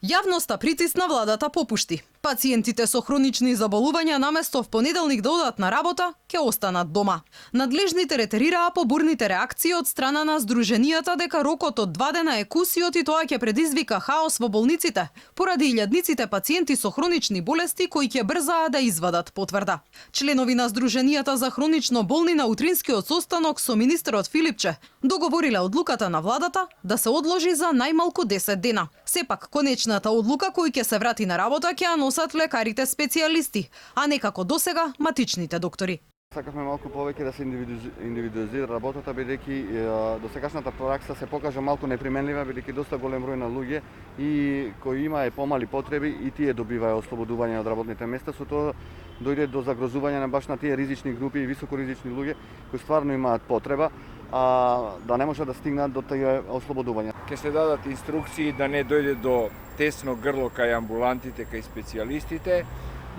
Јавноста притисна, владата попушти. Пациентите со хронични заболувања наместо в понеделник да одат на работа, ќе останат дома. Надлежните ретерираа по бурните реакции од страна на здруженијата дека рокот од 2 дена е кусиот и тоа ќе предизвика хаос во болниците, поради илјадниците пациенти со хронични болести кои ќе брзаа да извадат потврда. Членови на Здруженијата за хронично болни на утринскиот состанок со министерот Филипче договориле одлуката на владата да се одложи за најмалку 10 дена. Сепак, конечната одлука кој ќе се врати на работа ќе ја носат лекарите специјалисти, а не како досега матичните доктори. Сакавме малку повеќе да се индивидуализира работата, бидејќи досегашната пракса се покажа малку неприменлива, бидејќи доста голем број на луѓе и кои имаат помали потреби и тие добиваат ослободување од работните места, со тоа дојде до загрозување на баш на тие ризични групи и високоризични луѓе кои стварно имаат потреба, да не можат да стигнат до тие ослободувања. Ке се дадат инструкции да не дојде до тесно грло кај амбулантите, кај специјалистите,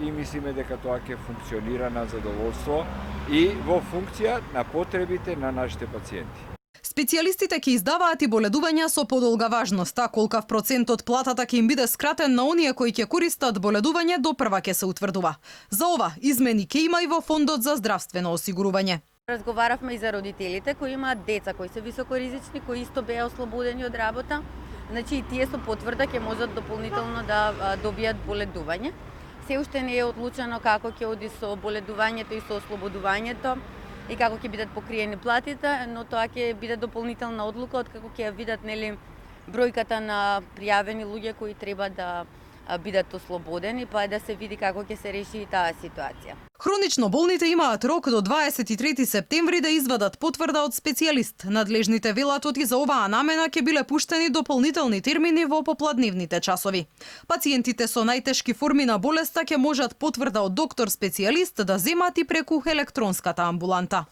и мислиме дека тоа ќе функционира на задоволство и во функција на потребите на нашите пациенти. Специјалистите ќе издаваат и боледувања со подолга важност, а колкав процент од платата ќе им биде скратен на оние кои ќе користат боледување до прва ќе се утврдува. За ова измени ќе има и во Фондот за здравствено осигурување. Разговаравме и за родителите кои имаат деца кои се високоризични, кои исто беа ослободени од работа. Значи и тие со потврда ќе можат дополнително да добијат боледување. Се уште не е одлучено како ќе оди со боледувањето и со ослободувањето и како ќе бидат покриени платите, но тоа ќе биде дополнителна одлука откако ќе ја видат бројката на пријавени луѓе кои треба да бидат ослободени, па да се види како ќе се реши таа ситуација. Хронично болните имаат рок до 23 септември да извадат потврда од специјалист. Надлежните велат и за оваа намена ќе биле пуштени дополнителни термини во попладневните часови. Пациентите со најтешки форми на болеста ќе можат потврда од доктор специјалист да земат и преку електронската амбуланта.